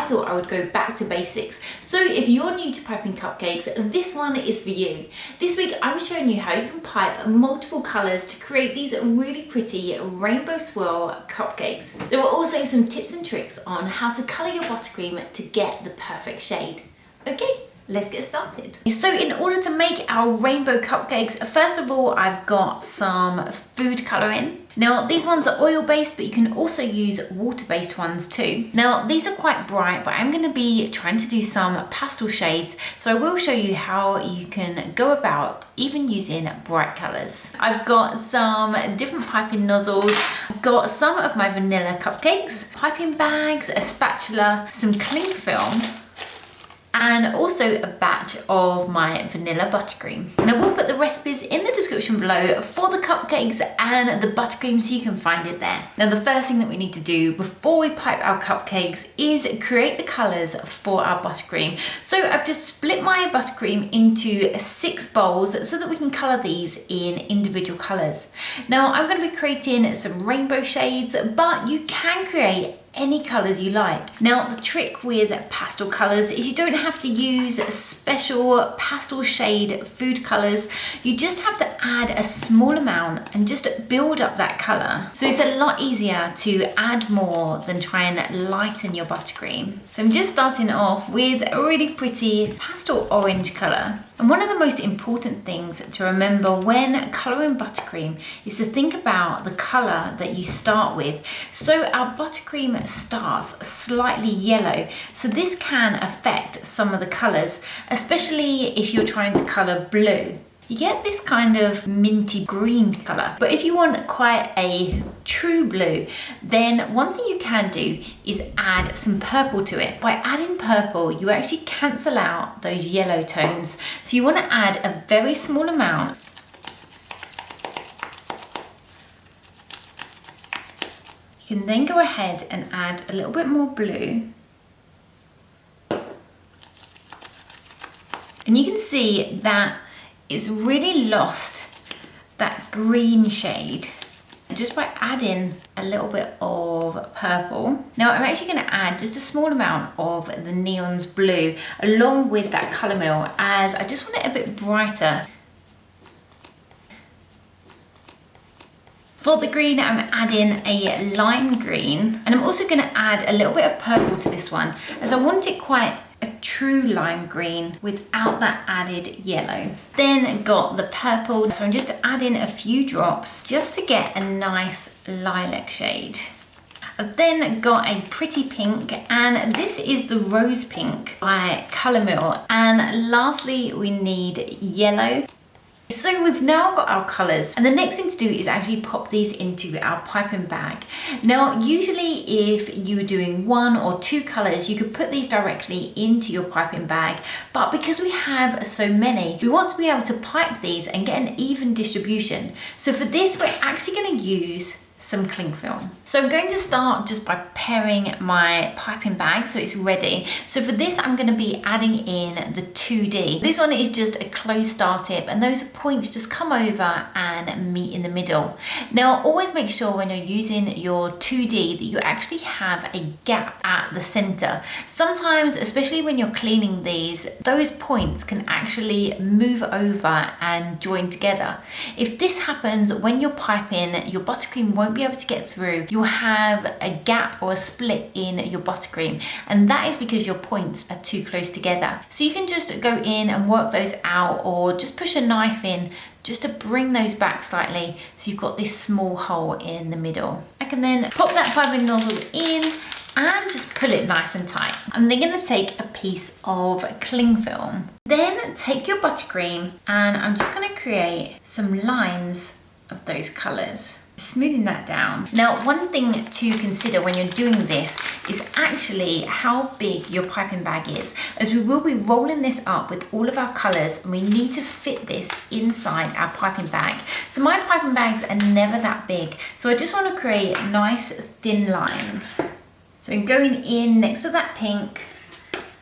I thought I would go back to basics. So if you're new to piping cupcakes, this one is for you. This week I'm showing you how you can pipe multiple colours to create these really pretty rainbow swirl cupcakes. There are also some tips and tricks on how to colour your buttercream to get the perfect shade. Okay, let's get started. So in order to make our rainbow cupcakes, first of all, I've got some food colouring. Now these ones are oil-based, but you can also use water-based ones too. Now these are quite bright, but I'm going to be trying to do some pastel shades, so I will show you how you can go about even using bright colours. I've got some different piping nozzles, I've got some of my vanilla cupcakes, piping bags, a spatula, some cling film, and also a batch of my vanilla buttercream. And I will put the recipes in the description below for the cupcakes and the buttercream so you can find it there. Now the first thing that we need to do before we pipe our cupcakes is create the colours for our buttercream. So I've just split my buttercream into 6 bowls so that we can colour these in individual colours. Now I'm going to be creating some rainbow shades, but you can create any colours you like. Now the trick with pastel colours is you don't have to use special pastel shade food colours, you just have to add a small amount and just build up that colour. So it's a lot easier to add more than try and lighten your buttercream. So I'm just starting off with a really pretty pastel orange colour. And one of the most important things to remember when colouring buttercream is to think about the colour that you start with. So our buttercream starts slightly yellow, so this can affect some of the colours, especially if you're trying to colour blue. You get this kind of minty green colour. But if you want quite a true blue, then one thing you can do is add some purple to it. By adding purple, you actually cancel out those yellow tones. So you want to add a very small amount. You can then go ahead and add a little bit more blue. And you can see that it's really lost that green shade just by adding a little bit of purple. Now I'm actually going to add just a small amount of the neon's blue along with that colour mill, as I just want it a bit brighter. For the green, I'm adding a lime green, and I'm also going to add a little bit of purple to this one, as I want it quite a true lime green without that added yellow. Then got the purple, so I'm just adding a few drops just to get a nice lilac shade. I've then got a pretty pink, and this is the rose pink by Colour Mill. And lastly, we need yellow. So we've now got our colours, and the next thing to do is actually pop these into our piping bag. Now usually if you were doing 1 or 2 colours, you could put these directly into your piping bag, but because we have so many, we want to be able to pipe these and get an even distribution. So for this, we're actually going to use some cling film. So I'm going to start just by preparing my piping bag so it's ready. So for this, I'm going to be adding in the 2D. This one is just a closed star tip, and those points just come over and meet in the middle. Now always make sure when you're using your 2D that you actually have a gap at the center. Sometimes, especially when you're cleaning these, those points can actually move over and join together. If this happens when you're piping, your buttercream won't be able to get through. You'll have a gap or a split in your buttercream, and that is because your points are too close together. So you can just go in and work those out, or just push a knife in just to bring those back slightly so you've got this small hole in the middle. I can then pop that piping nozzle in and just pull it nice and tight. I'm then going to take a piece of cling film. Then take your buttercream, and I'm just going to create some lines of those colours, smoothing that down. Now one thing to consider when you're doing this is actually how big your piping bag is, as we will be rolling this up with all of our colours, and we need to fit this inside our piping bag. So my piping bags are never that big, so I just want to create nice thin lines. So I'm going in next to that pink,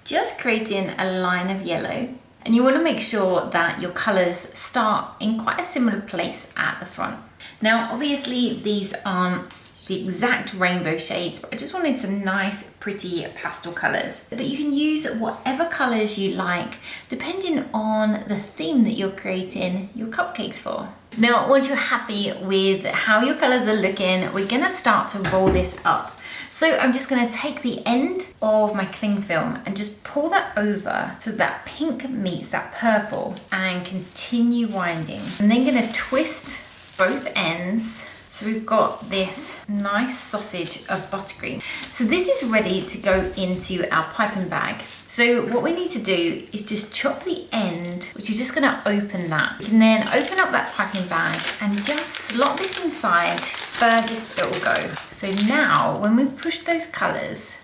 just creating a line of yellow. And you want to make sure that your colours start in quite a similar place at the front. Now obviously these aren't the exact rainbow shades, but I just wanted some nice, pretty pastel colors. But you can use whatever colors you like, depending on the theme that you're creating your cupcakes for. Now, once you're happy with how your colors are looking, we're gonna start to roll this up. So I'm just gonna take the end of my cling film and just pull that over so that pink meets that purple and continue winding. I'm then gonna twist both ends. So we've got this nice sausage of buttercream. So this is ready to go into our piping bag. So what we need to do is just chop the end, which is just gonna open that. You can then open up that piping bag and just slot this inside furthest it will go. So now when we push those colors,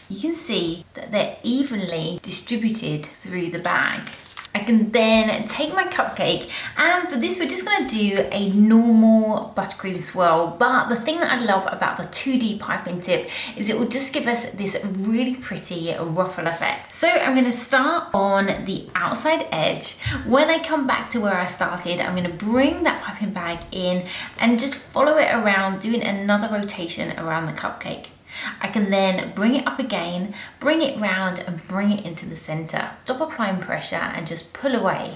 you can see that they're evenly distributed through the bag. I can then take my cupcake, and for this we're just going to do a normal buttercream swirl, but the thing that I love about the 2D piping tip is it will just give us this really pretty ruffle effect. So I'm going to start on the outside edge. When I come back to where I started, I'm going to bring that piping bag in and just follow it around, doing another rotation around the cupcake. I can then bring it up again, bring it round and bring it into the center. Stop applying pressure and just pull away.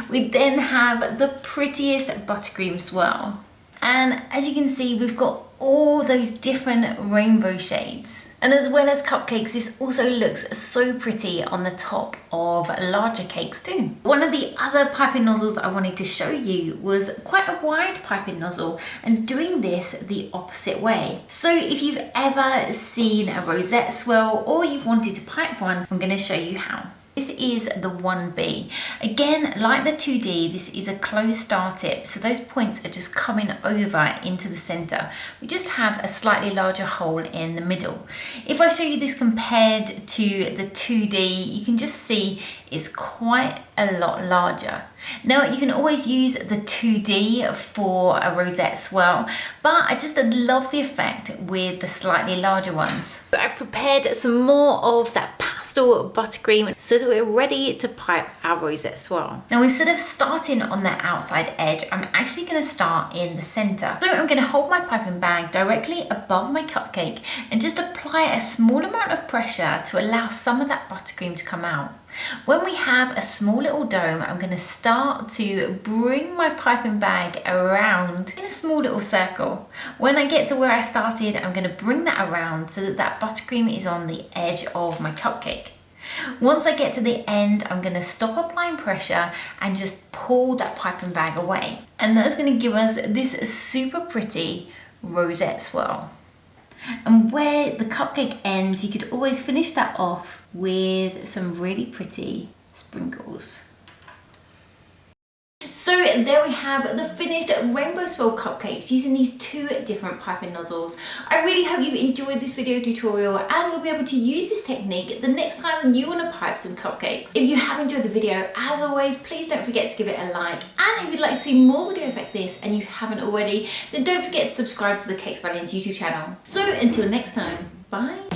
We then have the prettiest buttercream swirl. And as you can see, we've got all those different rainbow shades. And as well as cupcakes, this also looks so pretty on the top of larger cakes too. One of the other piping nozzles I wanted to show you was quite a wide piping nozzle, and doing this the opposite way. So if you've ever seen a rosette swirl or you've wanted to pipe one, I'm going to show you how. This is the 1B. Again, like the 2D, this is a closed star tip, so those points are just coming over into the center. We just have a slightly larger hole in the middle. If I show you this compared to the 2D, you can just see it's quite a lot larger. Now, you can always use the 2D for a rosette swirl, but I just love the effect with the slightly larger ones. I've prepared some more of that pastel buttercream so that we're ready to pipe our rosette swirl. Now, instead of starting on the outside edge, I'm actually going to start in the center. So I'm going to hold my piping bag directly above my cupcake and just apply a small amount of pressure to allow some of that buttercream to come out. When we have a small little dome, I'm going to start to bring my piping bag around in a small little circle. When I get to where I started, I'm going to bring that around so that that buttercream is on the edge of my cupcake. Once I get to the end, I'm going to stop applying pressure and just pull that piping bag away. And that's going to give us this super pretty rosette swirl. And where the cupcake ends, you could always finish that off with some really pretty sprinkles. So there we have the finished rainbow swirl cupcakes using these two different piping nozzles. I really hope you've enjoyed this video tutorial and will be able to use this technique the next time you want to pipe some cupcakes. If you have enjoyed the video, as always, please don't forget to give it a like. And if you'd like to see more videos like this and you haven't already, then don't forget to subscribe to the Cakes by Lynn's YouTube channel. So until next time, bye!